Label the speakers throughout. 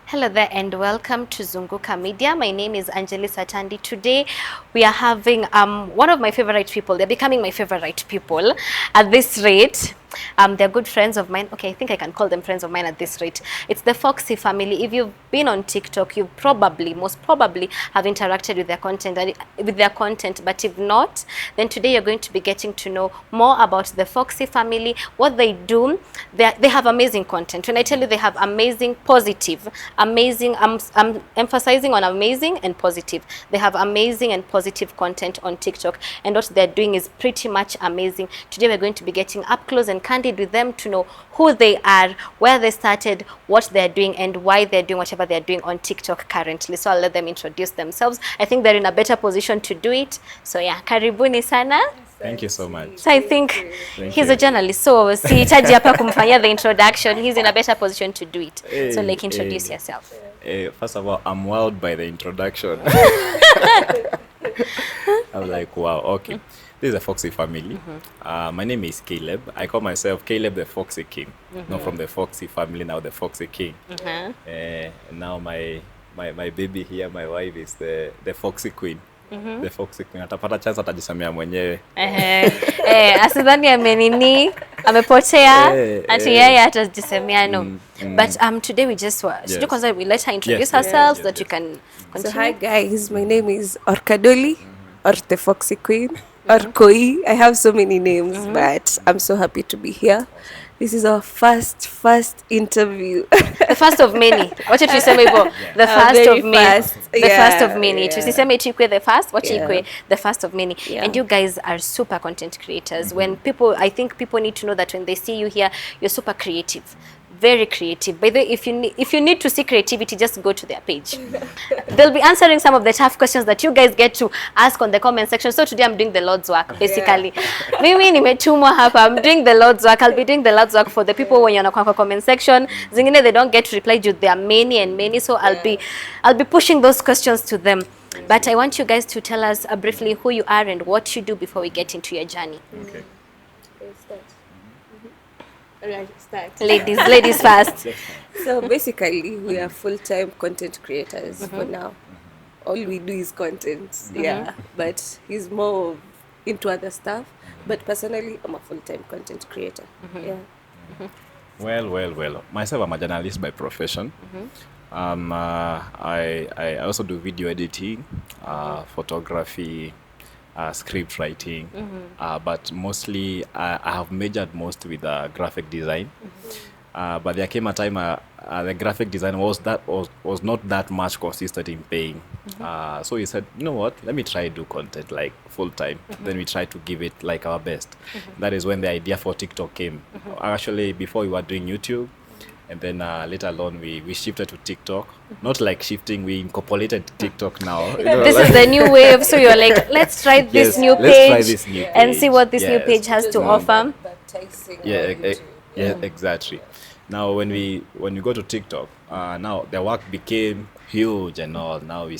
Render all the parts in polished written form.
Speaker 1: Hello there and welcome to Zunguka Media. My name is Anjali Satandi. Today we are having one of my favorite people. They're becoming my favorite people at this rate. They're good friends of mine. Okay, I think I can call them friends of mine at this rate. It's the Foxy family. If you've been on TikTok, you most probably have interacted with their content, but if not, then today you're going to be getting to know more about the Foxy family, what they do. They have amazing content. When I tell you they have amazing, positive, amazing, I'm emphasizing on amazing and positive. They have amazing and positive content on TikTok, and what they're doing is pretty much amazing. Today we're going to be getting up close and candid with them to know who they are, where they started, what they're doing, and why they're doing whatever they're doing on TikTok currently. So I'll let them introduce themselves. I think they're in a better position to do it. So yeah, karibuni sana.
Speaker 2: Thank you so much.
Speaker 1: So I think he's a journalist, so sihitaji hapa kumfanyia the introduction. He's in a better position to do it. So like, introduce yourself.
Speaker 2: First of all, I'm wowed by the introduction. I'm like, wow, okay. This is a Foxy family. My name is Caleb. I call myself Caleb the Foxy King. Not from the Foxy family, now the Foxy King. Now my baby here, my wife, is the Foxy Queen. The Foxy Queen. Atapata chance atajisamia mwenyewe.
Speaker 1: Asidhani amenini amepotea ati yeye atajisemea no. But today we just we let her introduce herself so that you can continue.
Speaker 3: So hi guys, my name is Orkadoli or the Foxy Queen or Koi. I have so many names, but I'm so happy to be here. This is our first interview.
Speaker 1: The first of many. What did you say, Mabo? The first of many. The first of many. Tusiseme chikwe the first, what chikwe the first of many. And you guys are super content creators. I think people need to know that when they see you here, you're super creative. Very creative. By the way, if you need to see creativity, just go to their page. They'll be answering some of the tough questions that you guys get to ask on the comment section. So today I'm doing the Lord's work, basically. Mimi nimetumwa hapa. I'm doing the Lord's work. I'll be doing the Lord's work for the people when you're on the comment section. Zingine, they don't get to reply to. There are many and many. So I'll be pushing those questions to them. But I want you guys to tell us briefly who you are and what you do before we get into your journey.
Speaker 2: Okay.
Speaker 3: Start.
Speaker 1: Ladies first.
Speaker 3: So basically, we are full-time content creators for now. All we do is content, but he's more into other stuff. But personally, I'm a full-time content creator.
Speaker 2: Well. Myself, I'm a journalist by profession. I also do video editing, photography, script writing, but mostly I have majored most with graphic design. But there came a time the graphic design was not that much consistent in paying. So he said, you know what, let me try to do content like full time. Then we try to give it like our best. That is when the idea for TikTok came. Actually, before we were doing YouTube, and then later on we shifted to TikTok. Not like shifting, we incorporated TikTok now.
Speaker 1: This is the new wave, so you're like, let's try this new page and see what this new page has to offer.
Speaker 2: Exactly. Now when we go to TikTok, now the work became huge and all. Now we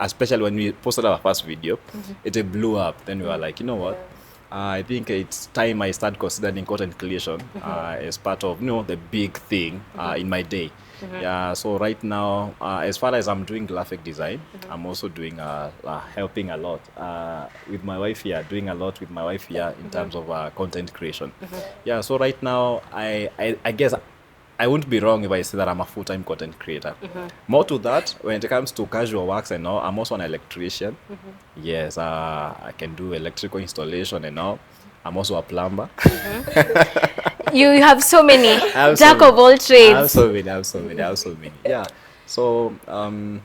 Speaker 2: especially when we posted our first video, it blew up. Then we were like, you know what? I think it's time I start considering content creation as part of the big thing in my day. So right now, as far as I'm doing graphic design, I'm also doing helping a lot with my wife here, doing a lot with my wife here in terms of content creation. So right now, I guess I wouldn't be wrong if I say that I'm a full-time content creator. More to that, when it comes to casual works and all, I'm also an electrician. Yes, I can do electrical installation and all. I'm also a plumber.
Speaker 1: You have so many, jack of all trades.
Speaker 2: I have so many. Yeah. So and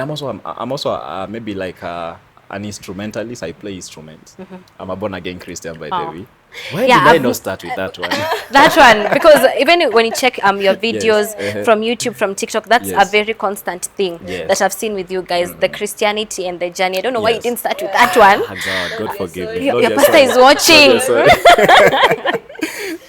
Speaker 2: I'm also maybe like an instrumentalist. I play instruments. I'm a born again Christian, by the way. Why did I not start with that one?
Speaker 1: That one, because even when you check your videos from YouTube, from TikTok, that's a very constant thing that I've seen with you guys, the Christianity and the journey. I don't know why you didn't start with that one.
Speaker 2: God forgive me.
Speaker 1: Your pastor is watching.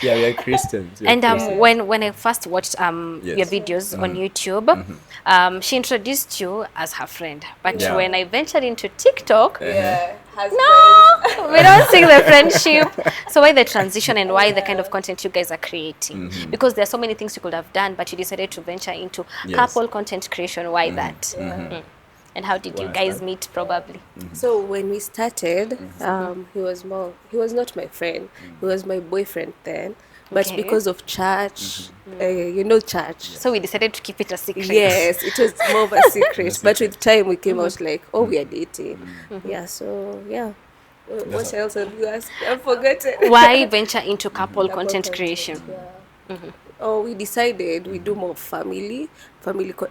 Speaker 2: Yeah, we are Christians.
Speaker 1: And when I first watched your videos on YouTube, she introduced you as her friend. But when I ventured into TikTok, No, we don't seek the friendship. So why the transition and why the kind of content you guys are creating? Because there are so many things you could have done, but you decided to venture into couple content creation. Why that? And how did you guys meet? Probably.
Speaker 3: So when we started, he was not my friend. He was my boyfriend then. But because of church, church.
Speaker 1: So we decided to keep it a secret.
Speaker 3: Yes, it was more of a secret. But with time, we came out like, oh, we are dating. Yeah, so, yeah. What else have you asked? I've forgotten.
Speaker 1: Why venture into couple content creation?
Speaker 3: Oh, we decided we do more family.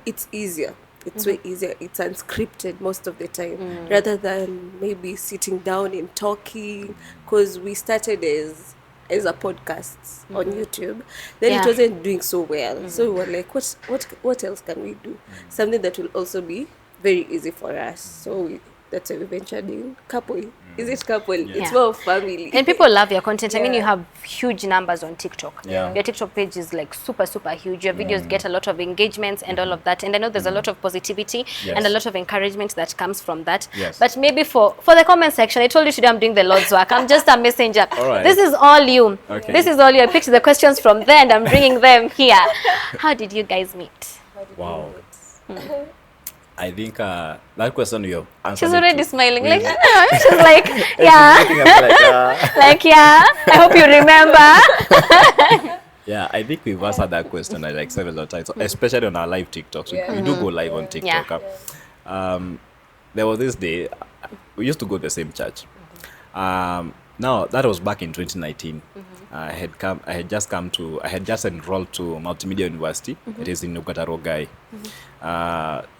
Speaker 3: It's easier. It's way easier. It's unscripted most of the time, rather than maybe sitting down and talking. Because we started as a podcast on YouTube, then it wasn't doing so well. So we were like, what else can we do? Something that will also be very easy for us. So that's why we ventured in couple. Is it couple? It's more of family.
Speaker 1: And people love your content. I mean, you have huge numbers on TikTok.
Speaker 2: Yeah.
Speaker 1: Your TikTok page is like super, super huge. Your videos get a lot of engagements and all of that. And I know there's a lot of positivity and a lot of encouragement that comes from that.
Speaker 2: Yes.
Speaker 1: But maybe for the comment section, I told you today I'm doing the Lord's work. I'm just a messenger.
Speaker 2: All right.
Speaker 1: This is all you.
Speaker 2: Okay.
Speaker 1: This is all you. I picked the questions from there and I'm bringing them here. How did you guys meet?
Speaker 2: Wow. I think that question you have answered.
Speaker 1: She's already smiling. Like,
Speaker 2: Really?
Speaker 1: she's like, yeah. Like, yeah. I hope you remember.
Speaker 2: Yeah, I think we've answered that question like several times, especially on our live TikToks. We do go live on TikTok. There was this day, we used to go to the same church. Now, that was back in 2019. I had just enrolled to Multimedia University. It is in Nugatarogai.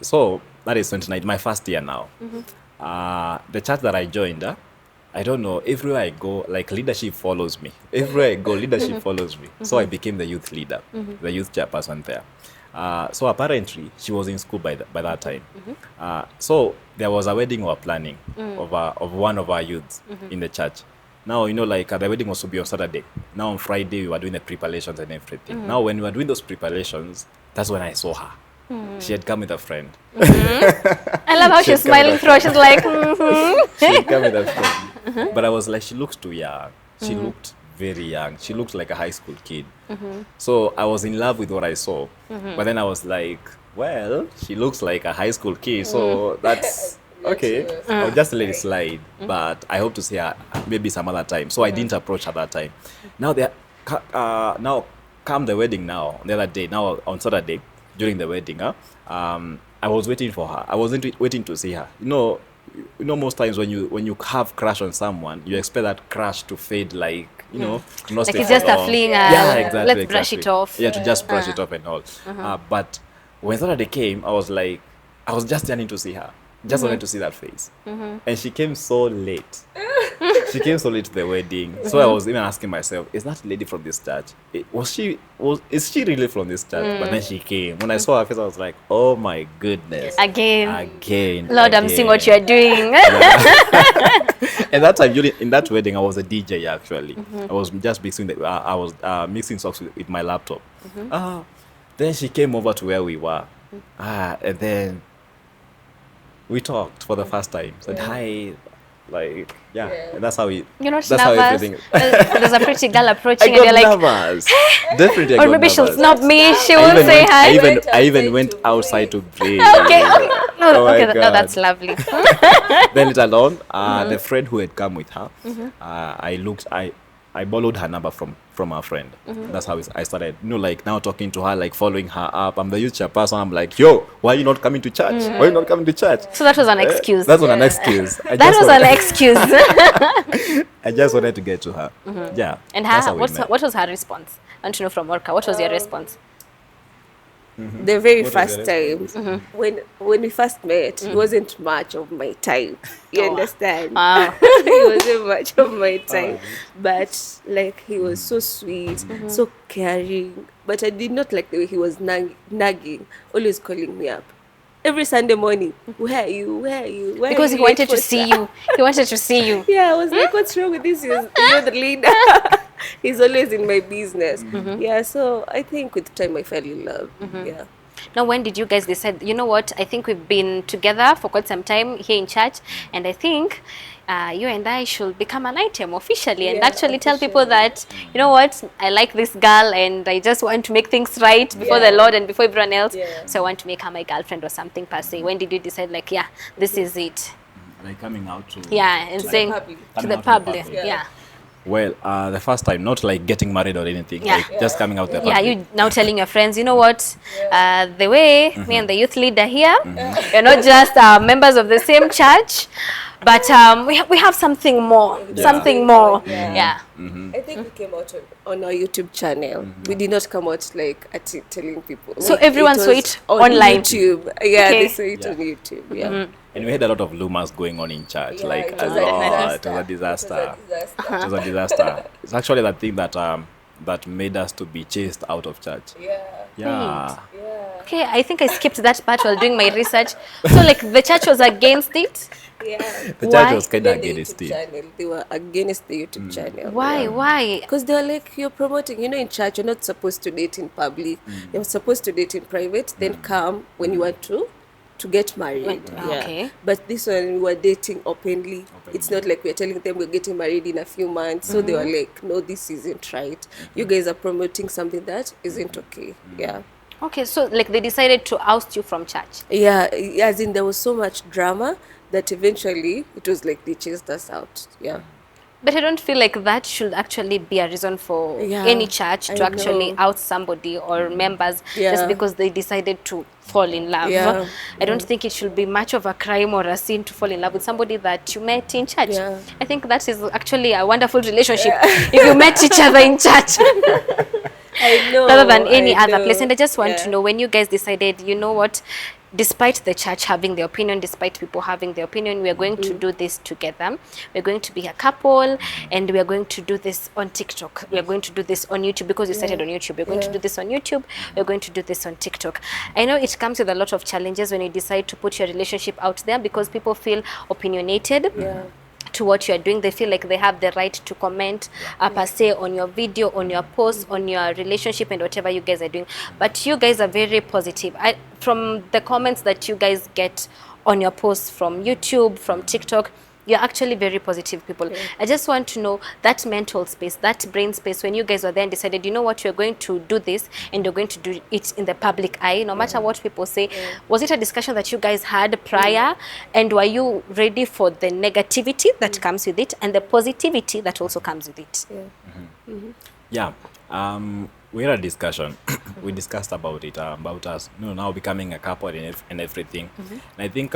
Speaker 2: So that is 2019, my first year now. The church that I joined, I don't know, everywhere I go, like leadership follows me. Everywhere I go, leadership follows me. So I became the youth leader, the youth chairperson there. So apparently, she was in school by that time. So there was a wedding we were planning of one of our youths in the church. Now, like the wedding was to be on Saturday. Now on Friday, we were doing the preparations and everything. Now when we were doing those preparations, that's when I saw her. She had come with a friend.
Speaker 1: I love how she's smiling through. She's like,
Speaker 2: She had come with a friend. But I was like, she looks too young. She looked very young. She looked like a high school kid. So I was in love with what I saw. But then I was like, well, she looks like a high school kid. So that's... okay, I'll just let it slide, but I hope to see her maybe some other time. So I didn't approach her that time. Now now come the wedding now, the other day, now on Saturday, during the wedding, I was waiting for her. I wasn't waiting to see her. You know, most times when you have crush on someone, you expect that crush to fade like, not
Speaker 1: like
Speaker 2: stay
Speaker 1: it's
Speaker 2: for
Speaker 1: just a
Speaker 2: long.
Speaker 1: fling.
Speaker 2: Yeah, exactly.
Speaker 1: Let's brush it off.
Speaker 2: Yeah, to just brush it off and all. But when Saturday came, I was just yearning to see her. Just wanted to see that face. And she came so late. She came so late to the wedding. So I was even asking myself, is that lady from this church? Is she really from this church? But then she came. When I saw her face, I was like, oh my goodness. Again.
Speaker 1: Lord, I'm seeing what you're doing.
Speaker 2: And that time, in that wedding, I was a DJ actually. I was just mixing mixing songs with my laptop. Then she came over to where we were. And then we talked for the first time. Said hi, and that's how we.
Speaker 1: You're not
Speaker 2: that's how
Speaker 1: nervous.
Speaker 2: everything.
Speaker 1: There's a pretty girl
Speaker 2: I
Speaker 1: approaching, and you're
Speaker 2: got
Speaker 1: like,
Speaker 2: nervous. Definitely,
Speaker 1: or maybe she'll snub me. She won't say hi.
Speaker 2: I even went outside to pray.
Speaker 1: Okay.
Speaker 2: Oh my
Speaker 1: Okay. No,
Speaker 2: God.
Speaker 1: that's lovely.
Speaker 2: Then later on, the friend who had come with her, I borrowed her number from her friend. That's how I started, now talking to her, like following her up. I'm the youth chairperson. I'm like, yo, why are you not coming to church? Why are you not coming to church?
Speaker 1: So that was an excuse.
Speaker 2: That was an excuse.
Speaker 1: That was an excuse.
Speaker 2: I just wanted to get to her. Yeah.
Speaker 1: And
Speaker 2: that's how we met.
Speaker 1: what was her response? I want to know from Orca. What was your response?
Speaker 3: The very
Speaker 2: What
Speaker 3: first
Speaker 2: was
Speaker 3: time, when we first met, he wasn't much of my type. You understand?
Speaker 1: Wow.
Speaker 3: He wasn't much of my type, but he was so sweet, so caring. But I did not like the way he was nagging, always calling me up every Sunday morning. Where are you? Where are you? Where
Speaker 1: Because
Speaker 3: are
Speaker 1: he
Speaker 3: you?
Speaker 1: wanted to see you. He wanted to see you.
Speaker 3: Yeah, I was like, what's wrong with this? You're the leader. He's always in my business. Yeah, so I think with time I fell in love. Yeah.
Speaker 1: Now, when did you guys decide, you know what, I think we've been together for quite some time here in church, and I think you and I should become an item officially and
Speaker 3: Yeah,
Speaker 1: actually tell people
Speaker 3: officially.
Speaker 1: that, you know what, I like this girl and I just want to make things right before the
Speaker 3: Yeah.
Speaker 1: Lord and before everyone else.
Speaker 3: Yeah.
Speaker 1: So I want to make her my girlfriend or something per se. When did you decide, like, yeah, this is it?
Speaker 2: Like coming out to
Speaker 1: Yeah, and
Speaker 3: To the
Speaker 1: saying
Speaker 3: public.
Speaker 1: to
Speaker 2: Coming
Speaker 1: the
Speaker 2: out to the
Speaker 1: public.
Speaker 2: public.
Speaker 1: Yeah.
Speaker 2: well, the first time, not like getting married or anything,
Speaker 1: Yeah.
Speaker 2: like just coming out the
Speaker 1: Yeah,
Speaker 2: public.
Speaker 1: you now telling your friends, you know what, the way me and the youth leader here, we're not just members of the same church, but we have something more, something more.
Speaker 3: Yeah.
Speaker 1: Yeah.
Speaker 3: I think we came out on our YouTube channel. We did not come out like at it telling people.
Speaker 1: So everyone saw
Speaker 3: was
Speaker 1: it
Speaker 3: on
Speaker 1: online.
Speaker 3: YouTube. Yeah,
Speaker 1: Okay.
Speaker 3: they saw it on YouTube. Yeah.
Speaker 2: And we had a lot of rumors going on in church,
Speaker 3: Yeah,
Speaker 2: like
Speaker 3: it
Speaker 2: a
Speaker 3: was a
Speaker 2: lot. It
Speaker 3: disaster.
Speaker 2: was a disaster.
Speaker 3: It
Speaker 2: It was a disaster. It's actually the thing that that made us to be chased out of church.
Speaker 3: Yeah.
Speaker 2: Yeah.
Speaker 3: Yeah.
Speaker 1: Okay, I think I skipped that part while doing my research. So like the church was against it.
Speaker 3: Yeah.
Speaker 2: The
Speaker 1: Why?
Speaker 2: church was kind of
Speaker 3: Then the
Speaker 2: against
Speaker 3: YouTube
Speaker 2: it.
Speaker 3: channel. They were against the YouTube channel.
Speaker 1: Why? Why?
Speaker 3: Because they were like, you're promoting, you know, in church, you're not supposed to date in public. You're supposed to date in private, then come when you want to get married.
Speaker 1: Okay.
Speaker 3: But this one, we were dating openly. It's not like we're telling them we're getting married in a few months. So they were like, no, this isn't right. You guys are promoting something that isn't okay. Yeah.
Speaker 1: Okay, so like they decided to oust you from church.
Speaker 3: Yeah, as in there was so much drama that eventually it was like they chased us out. Yeah.
Speaker 1: But I don't feel like that should actually be a reason for
Speaker 3: Yeah,
Speaker 1: any church to
Speaker 3: I
Speaker 1: actually
Speaker 3: know.
Speaker 1: out somebody or members just
Speaker 3: Yeah.
Speaker 1: because they decided to fall in love.
Speaker 3: Yeah,
Speaker 1: I don't think it should be much of a crime or a sin to fall in love with somebody that you met in church.
Speaker 3: Yeah.
Speaker 1: I think that is actually a wonderful relationship if you met each other in church.
Speaker 3: I know.
Speaker 1: Rather than any
Speaker 3: I
Speaker 1: other
Speaker 3: know.
Speaker 1: place. And I just want
Speaker 3: Yeah.
Speaker 1: to know, when you guys decided, you know what, despite the church having their opinion, despite people having their opinion, we are going to do this together. We're going to be a couple and we are going to do this on TikTok. We are going to do this on YouTube because we started on YouTube. We're going to do this on YouTube. We're going to do this on TikTok. I know it comes with a lot of challenges when you decide to put your relationship out there because people feel opinionated.
Speaker 3: Yeah.
Speaker 1: To what you are doing. They feel like they have the right to comment per se on your video, on your post, on your relationship and whatever you guys are doing. But you guys are very positive. From the comments that you guys get on your posts from YouTube, from TikTok, you're actually very positive people. I just want to know that mental space, that brain space, when you guys were there and decided, you know what, you're going to do this and you're going to do it in the public eye, no matter what people say. Was it a discussion that you guys had prior? And were you ready for the negativity that comes with it and the positivity that also comes with it?
Speaker 3: Yeah.
Speaker 2: Yeah. We had a discussion. We discussed about it, about us, now becoming a couple and everything. And I think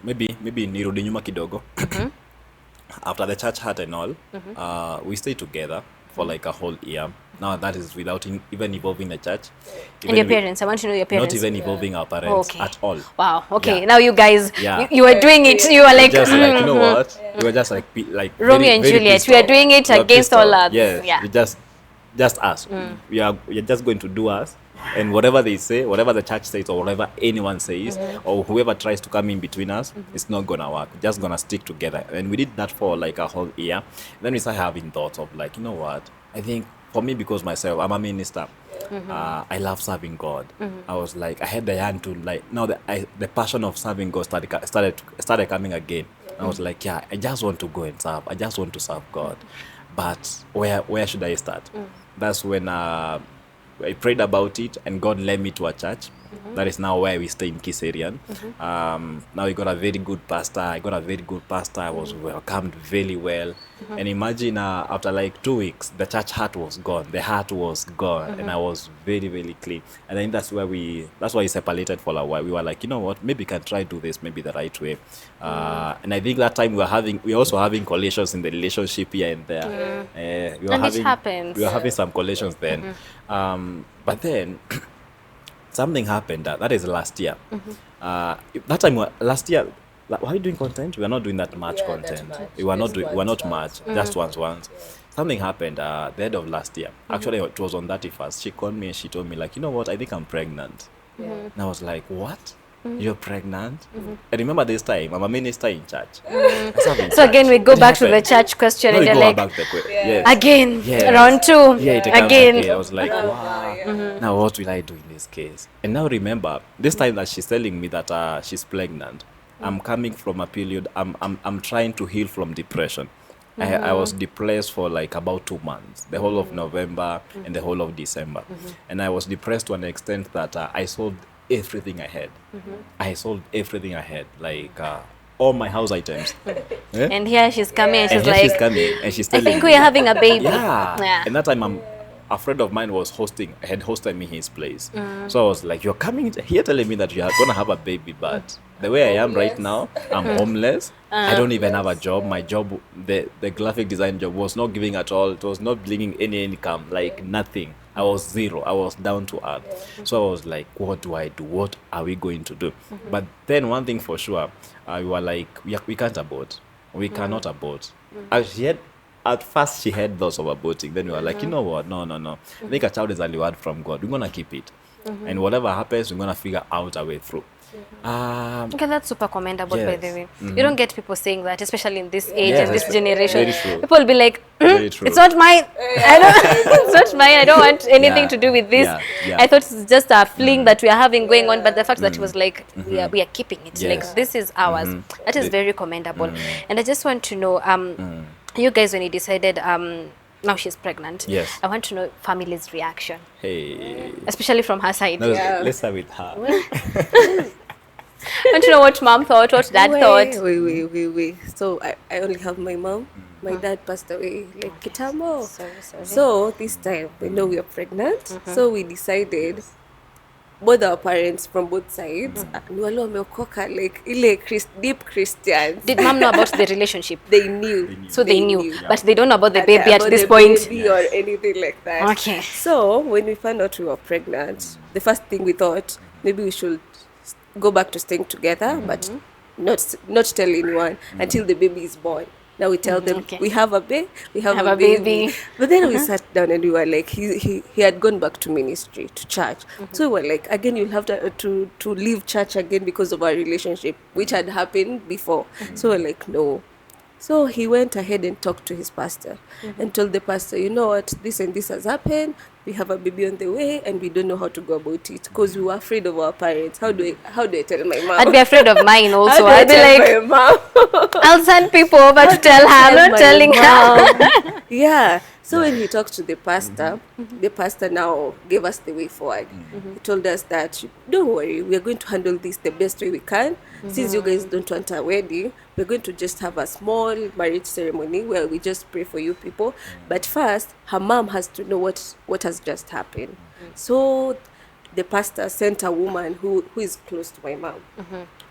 Speaker 2: maybe nirudi nyuma kidogo. After the church hat and all, we stayed together for like a whole year. Now that is without even involving the church.
Speaker 1: And your parents, I want to know your parents.
Speaker 2: Not even involving our parents at all.
Speaker 1: Wow, okay.
Speaker 2: Yeah.
Speaker 1: Now you guys,
Speaker 2: Yeah.
Speaker 1: you were doing it, you were like,
Speaker 2: Just like, you know what? We were just like
Speaker 1: Romeo
Speaker 2: very,
Speaker 1: and
Speaker 2: very
Speaker 1: Juliet.
Speaker 2: pissed
Speaker 1: We are
Speaker 2: off.
Speaker 1: doing it
Speaker 2: We are
Speaker 1: against
Speaker 2: pissed
Speaker 1: all
Speaker 2: off.
Speaker 1: odds.
Speaker 2: Yes,
Speaker 1: Yeah.
Speaker 2: we just us. We're just going to do us, and whatever they say, whatever the church says, or whatever anyone says, or whoever tries to come in between us, it's not gonna work. We're just gonna stick together. And we did that for like a whole year. Then we started having thoughts of like, you know what? I think for me, because myself, I'm a minister. I love serving God. I was like, I had the hand to like, now the passion of serving God started coming again. I was like, yeah, I just want to go and serve. I just want to serve God. But where should I start? That's when I prayed about it, and God led me to a church. That is now where we stay in Kiserian. Now we got a very good pastor. I was welcomed very well. And imagine after like 2 weeks, the church heart was gone. The heart was gone, and I was very, very clean. And then that's why we separated for a while. We were like, you know what? Maybe we can try do this maybe the right way. And I think that time we were also having collisions in the relationship here and there.
Speaker 1: And it happens.
Speaker 2: We were having some collisions then. But then something happened. That is last year. That time last year, were we doing content? We were not doing that much content. We were not much. Just once. Something happened the end of last year. Actually, it was on 31st. She called me and she told me like, you know what? I think I'm pregnant. And I was like, what? you're pregnant. And remember this time, I'm a minister in church. That's happened in
Speaker 1: So again,
Speaker 2: church.
Speaker 1: we go
Speaker 2: It
Speaker 1: back to the
Speaker 2: happened.
Speaker 1: church question,
Speaker 2: No,
Speaker 1: and
Speaker 2: we
Speaker 1: you're
Speaker 2: go
Speaker 1: like,
Speaker 2: back to the
Speaker 3: Yeah.
Speaker 1: again,
Speaker 2: Yes.
Speaker 1: round 2,
Speaker 2: Yeah, it comes
Speaker 1: again.
Speaker 2: I was like, wow. Now what will I do in this case? And now remember, this time that she's telling me that she's pregnant, I'm coming from a period. I'm trying to heal from depression. I was depressed for like about 2 months, the whole of November and the whole of December, and I was depressed to an extent that I sold everything I had. I sold everything I had, like all my house items. Eh?
Speaker 1: And here she's coming, and
Speaker 2: And
Speaker 1: she's
Speaker 2: here
Speaker 1: like,
Speaker 2: she's coming, and she's
Speaker 1: I
Speaker 2: telling
Speaker 1: think
Speaker 2: me,
Speaker 1: we are having a baby.
Speaker 2: yeah. And that time, a friend of mine had hosted me his place. So I was like, you're coming here telling me that you are going to have a baby, but the way I am right now, I'm homeless. I don't even have a job. My job, the graphic design job, was not giving at all. It was not bringing any income, like nothing. I was zero. I was down to earth. So I was like, what do I do? What are we going to do? But then one thing for sure, we were like, we can't abort. We cannot abort. At first, she had thoughts of aborting. Then we were like, you know what? No. I think a child is a reward from God. We're going to keep it. And whatever happens, we're going to figure out a way through.
Speaker 1: Okay, that's super commendable, by
Speaker 2: Yes.
Speaker 1: the way. You don't get people saying that, especially in this age
Speaker 2: Yes,
Speaker 1: and this generation.
Speaker 2: very true.
Speaker 1: People will be like,
Speaker 2: Very true.
Speaker 1: it's not mine. I don't. It's not mine. I don't want anything
Speaker 2: Yeah.
Speaker 1: to do with this.
Speaker 2: Yeah.
Speaker 1: I thought it's just a fling that we are having going on, but the fact that it was like, we are keeping it.
Speaker 2: Yes.
Speaker 1: Like, this is ours. That is very commendable. And I just want to know, you guys, when you decided, now she's pregnant.
Speaker 2: Yes.
Speaker 1: I want to know family's reaction,
Speaker 2: Hey.
Speaker 1: especially from her side.
Speaker 2: No,
Speaker 3: Yeah.
Speaker 2: let's start with her.
Speaker 1: I want to know what mom thought, what dad thought.
Speaker 3: Wait. So I only have my mom. My dad passed away like kitambo.
Speaker 1: Sorry.
Speaker 3: So this time we know we are pregnant. So we decided, both our parents from both sides, ni wale wameokoka, like ile deep Christians.
Speaker 1: Did mom know about the relationship?
Speaker 3: They knew.
Speaker 1: So they knew, but they don't know about the
Speaker 3: About
Speaker 1: baby at this
Speaker 3: the
Speaker 1: point.
Speaker 3: baby or anything like that.
Speaker 1: Okay.
Speaker 3: So when we found out we were pregnant, the first thing we thought, maybe we should go back to staying together, but not tell anyone until the baby is born. Now we tell them
Speaker 1: Okay.
Speaker 3: we have a baby, we have
Speaker 1: Have
Speaker 3: a
Speaker 1: a
Speaker 3: baby.
Speaker 1: baby.
Speaker 3: But then we sat down and we were like, he had gone back to ministry, to church. So we were like, again, you'll have to leave church again because of our relationship, which had happened before. So we're like, no. So he went ahead and talked to his pastor and told the pastor, you know what, this and this has happened. We have a baby on the way and we don't know how to go about it because we were afraid of our parents. How do I tell my mom?
Speaker 1: I'd be afraid of mine
Speaker 3: How
Speaker 1: also.
Speaker 3: do I
Speaker 1: I'd be
Speaker 3: tell
Speaker 1: like,
Speaker 3: my mom?
Speaker 1: I'll send people over to tell her. I'm not
Speaker 3: my
Speaker 1: telling her.
Speaker 3: mom. Yeah. So when he talked to the pastor, the pastor now gave us the way forward. He told us that, don't worry, we are going to handle this the best way we can. Since you guys don't want a wedding, we're going to just have a small marriage ceremony where we just pray for you people. But first, her mom has to know what has just happened. So the pastor sent a woman who is close to my mom.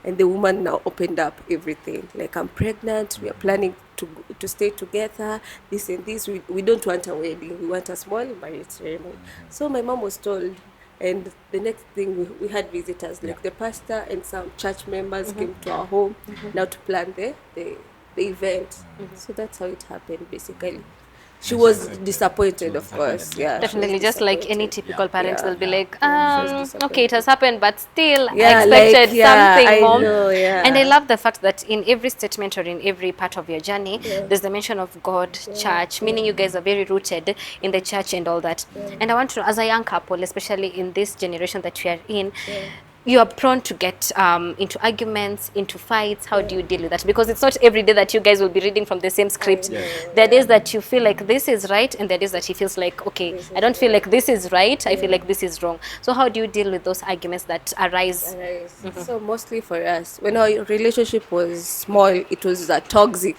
Speaker 3: And the woman now opened up everything. Like, I'm pregnant, we are planning to stay together, this and this. We don't want a wedding, we want a small marriage ceremony. So my mom was told, and the next thing we had visitors, like the pastor and some church members came to our home now to plan the event. So that's how it happened, basically. She was disappointed, of course. Yeah,
Speaker 1: Definitely, just like any typical parents,
Speaker 3: Yeah.
Speaker 1: will be like,
Speaker 3: disappointed.
Speaker 1: okay, it has happened, but still,
Speaker 3: Yeah,
Speaker 1: I
Speaker 3: like,
Speaker 1: expected
Speaker 3: yeah,
Speaker 1: something
Speaker 3: I
Speaker 1: more.
Speaker 3: know, yeah.
Speaker 1: And I love the fact that in every statement or in every part of your journey, there's the mention of God, church, meaning you guys are very rooted in the church and all that. And I want to know, as a young couple, especially in this generation that we are in, you are prone to get into arguments, into fights. How do you deal with that? Because it's not every day that you guys will be reading from the same script. There are days that you feel like this is right, and there are days that he feels like, okay, I don't feel like this is right, I feel like this is wrong. So how do you deal with those arguments that arise?
Speaker 3: So mostly for us, when our relationship was small, it was a toxic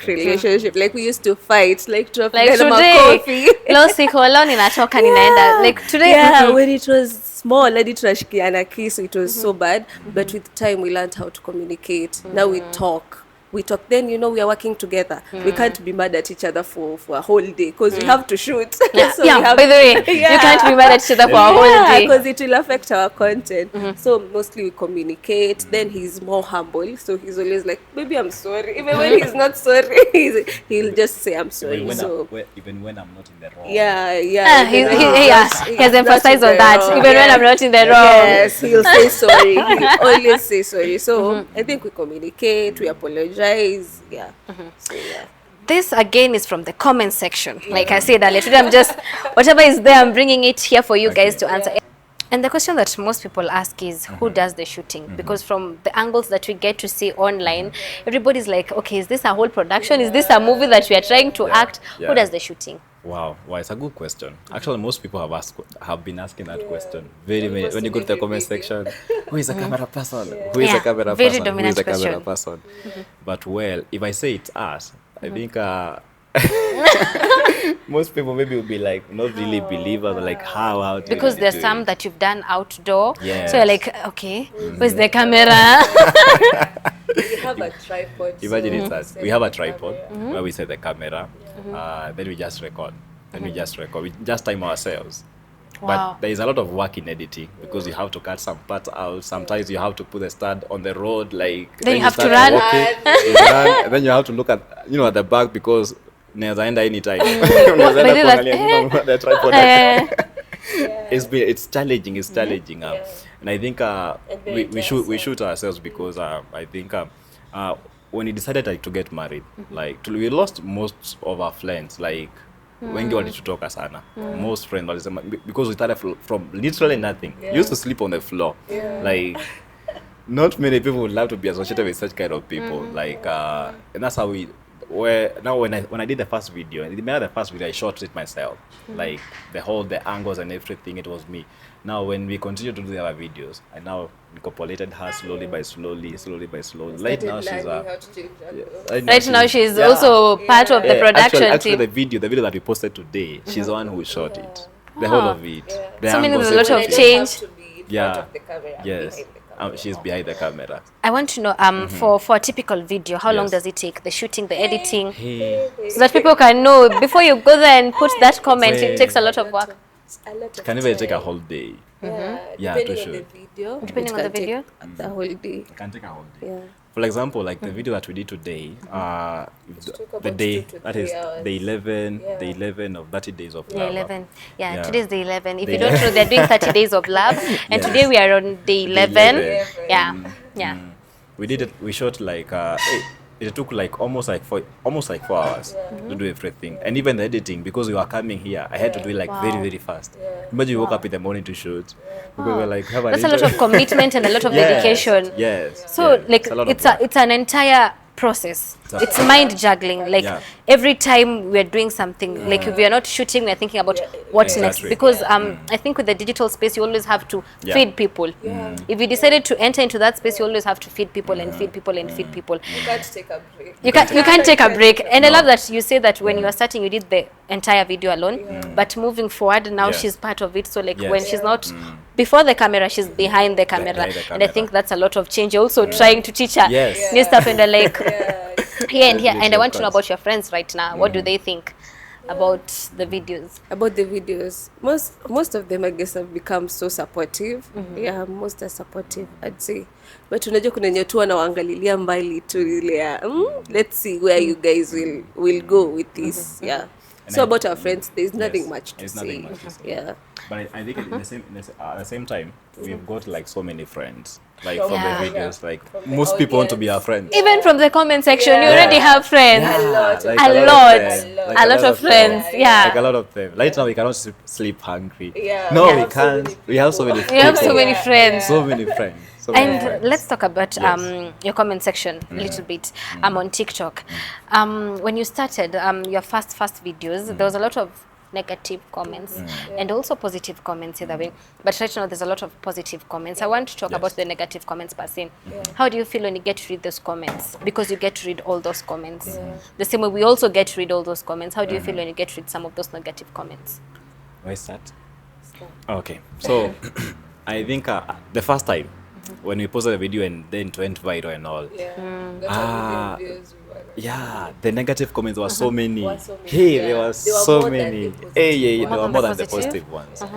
Speaker 3: relationship. Like, we used to fight, like to
Speaker 1: Like
Speaker 3: coffee.
Speaker 1: today, leo siko, leo ninatoka ninaenda. Like today,
Speaker 3: Yeah, when it was small, hadi tunashikiana kiss, it was so bad. But with time, we learned how to communicate. Now we talk. we talk. Then we are working together. We can't be mad at each other for a whole day because we have to shoot.
Speaker 1: Yeah,
Speaker 3: So we have,
Speaker 1: by the way, you can't be mad at each other for a whole day.
Speaker 3: because it will affect our content. So mostly we communicate. Then he's more humble, so he's always like, "Baby, I'm sorry." Even when he's not sorry, he'll just say, "I'm sorry."
Speaker 2: Even when I'm not in the wrong.
Speaker 3: He
Speaker 1: He has emphasized on that. Even when I'm not in the wrong.
Speaker 3: Yes, he'll say sorry. He'll always say sorry. So I think we communicate, we apologize. Yeah. So yeah.
Speaker 1: This again is from the comment section. Like I said earlier, today I'm just, whatever is there, I'm bringing it here for you guys to answer. And the question that most people ask is, who does the shooting? Because from the angles that we get to see online, everybody's like, okay, is this a whole production? Is this a movie that we are trying to act? Who does the shooting?
Speaker 2: Wow, it's a good question. Actually, most people have been asking that question. Very when you go to the comment section, who is a camera person? Who is a camera
Speaker 1: very
Speaker 2: person? Who
Speaker 1: dominant
Speaker 2: is a camera
Speaker 1: question.
Speaker 2: person? But well, if I say it's us, I think most people maybe will be like not really believers, like how do
Speaker 1: because
Speaker 2: you
Speaker 1: there's
Speaker 2: do
Speaker 1: some
Speaker 2: it?
Speaker 1: that you've done outdoor.
Speaker 2: Yes.
Speaker 1: So you're like, okay, where's the camera?
Speaker 3: We have a tripod.
Speaker 2: Imagine it's us. We have a tripod where we set the camera, then we just record. We just time ourselves.
Speaker 1: Wow.
Speaker 2: But there is a lot of work in editing because you have to cut some parts out. Sometimes you have to put the stand on the road, like
Speaker 1: Then you have to
Speaker 2: start
Speaker 1: run.
Speaker 2: walking, you run, and then you have to look at at the back because naweza enda anytime. Unaweza
Speaker 1: But
Speaker 2: enda
Speaker 1: then
Speaker 2: kuangalia the tripod. It's challenging. It's challenging. And I think we shoot ourselves because I think when we decided to get married, we lost most of our friends. Like wengi walitutoka sana. Most friends walisema because we started from literally nothing. We used to sleep on the floor. Like not many people would love to be associated with such kind of people. Like and that's how when I did the first video, I shot it myself. Like the angles and everything, it was me. Now when we continue to do the other videos, I now incorporated her slowly by slowly. Right now she's
Speaker 1: Also part of the production
Speaker 2: actually
Speaker 1: team.
Speaker 2: the video that we posted today, she's the one who shot it. The whole of it. The
Speaker 1: So meaning
Speaker 2: angles,
Speaker 1: there's a lot of
Speaker 2: everything.
Speaker 1: change.
Speaker 2: Yes. She's behind the camera.
Speaker 1: I want to know, for a typical video, how long
Speaker 2: Yes.
Speaker 1: does it take? The shooting, the editing,
Speaker 2: Hey,
Speaker 1: so that people can know before you go there and put that comment. It takes a lot of work.
Speaker 2: can even take a whole day. Yeah, to
Speaker 3: Depending on
Speaker 2: shoot.
Speaker 3: the video.
Speaker 1: Depending
Speaker 3: it
Speaker 1: on the
Speaker 3: can take
Speaker 1: video?
Speaker 3: the whole day.
Speaker 2: It can take a whole day.
Speaker 3: Yeah.
Speaker 2: For example, like the video that we did today,
Speaker 3: took
Speaker 2: the
Speaker 3: about
Speaker 2: day
Speaker 3: 2 to
Speaker 2: that
Speaker 3: 3
Speaker 2: is
Speaker 3: hours.
Speaker 2: the 11 of 30 days of
Speaker 1: The
Speaker 2: love.
Speaker 1: 11. Yeah,
Speaker 2: Yeah.
Speaker 1: today's the 11. If
Speaker 2: The
Speaker 1: you don't know,
Speaker 2: 11.
Speaker 1: they're doing 30 days of love, and
Speaker 2: Yes.
Speaker 1: today we are on day 11.
Speaker 2: 11.
Speaker 1: Yeah, yeah.
Speaker 2: We did it. We shot like it took like almost like 4 hours to do everything, and even the editing because we were coming here. I had to do it like very very fast. Imagine you woke up in the morning to shoot because we're like have an
Speaker 1: That's a lot of commitment and a lot of
Speaker 2: Yes,
Speaker 1: dedication.
Speaker 2: Yes.
Speaker 1: So
Speaker 2: yes.
Speaker 1: like
Speaker 2: a lot of
Speaker 1: it's
Speaker 2: work.
Speaker 1: an entire process.
Speaker 2: It's
Speaker 1: It's mind juggling. Like
Speaker 2: Yeah.
Speaker 1: every time we're doing something, like if we are not shooting, we're thinking about what's next.
Speaker 2: Exactly.
Speaker 1: Because I think with the digital space, you always have to
Speaker 2: Yeah.
Speaker 1: feed people. If you decided to enter into that space, you always have to feed people and feed people and feed people.
Speaker 3: You can't take a break.
Speaker 1: You can't take a break. And I
Speaker 2: No.
Speaker 1: love that you say that when you were starting, you did the entire video alone. But moving forward, now
Speaker 2: Yes.
Speaker 1: she's part of it. So like
Speaker 2: Yes.
Speaker 1: when she's not before the camera, she's behind the camera.
Speaker 2: Behind the
Speaker 1: And I
Speaker 2: camera.
Speaker 1: think that's a lot of change. You're also trying to teach her
Speaker 2: Yes.
Speaker 1: new stuff, and they're like here and here.
Speaker 2: Yes,
Speaker 1: And I
Speaker 2: of
Speaker 1: want to know
Speaker 2: course.
Speaker 1: about your friends right now. What do they think about the videos?
Speaker 3: About the videos, most of them I guess have become so supportive. Yeah, most are supportive, I'd say. But unajua kuna wenye tu wanawaangalilia mbali tu ile ya let's see where you guys will go with this. Yeah.
Speaker 2: And
Speaker 3: So
Speaker 2: I-
Speaker 3: about our friends, there's nothing
Speaker 2: Yes,
Speaker 3: much to
Speaker 2: there's
Speaker 3: say.
Speaker 2: nothing much to say.
Speaker 3: Yeah.
Speaker 2: But I think at the same time, we've got like so many friends, like from
Speaker 1: Yeah.
Speaker 2: the videos. Like
Speaker 3: From the
Speaker 2: most people want to be our
Speaker 3: audience.
Speaker 2: friends.
Speaker 1: Even from the comment section, you
Speaker 3: Yeah.
Speaker 1: already have friends.
Speaker 3: A lot.
Speaker 2: Like
Speaker 1: A
Speaker 2: lot
Speaker 1: lot.
Speaker 2: of them. Like
Speaker 1: A lot of friends.
Speaker 2: them.
Speaker 1: Yeah.
Speaker 2: Like a lot of them. Right now we cannot sleep hungry.
Speaker 3: Yeah.
Speaker 2: No,
Speaker 3: We
Speaker 2: we
Speaker 3: have so
Speaker 2: can't.
Speaker 3: many
Speaker 2: We have so many.
Speaker 1: You have so
Speaker 2: people.
Speaker 1: many friends.
Speaker 2: So many friends. So many
Speaker 1: And
Speaker 2: friends.
Speaker 1: let's talk about
Speaker 2: Yes.
Speaker 1: your comment section a little bit. On TikTok. When you started your first videos, there was a lot of negative comments and also positive comments either way. But right now there's a lot of positive comments. I want to talk
Speaker 2: Yes.
Speaker 1: about the negative comments per se. How do you feel when you get to read those comments? Because you get to read all those comments. The same way we also get to read all those comments. How do you feel when you get to read some of those negative comments?
Speaker 2: Why start? Okay, so I think the first time when we posted a video and then it went viral and all.
Speaker 3: Yeah.
Speaker 1: Mm.
Speaker 3: Got a million views. We were like,
Speaker 2: Yeah, the negative comments were so many.
Speaker 3: Were so many,
Speaker 2: Hey,
Speaker 3: yeah.
Speaker 2: there were
Speaker 3: They were
Speaker 2: so
Speaker 3: more than
Speaker 2: many.
Speaker 3: the positive
Speaker 2: Hey, yeah,
Speaker 3: ones.
Speaker 2: there were
Speaker 1: More
Speaker 2: more
Speaker 1: than
Speaker 2: than
Speaker 1: the
Speaker 2: the
Speaker 1: positive?
Speaker 2: positive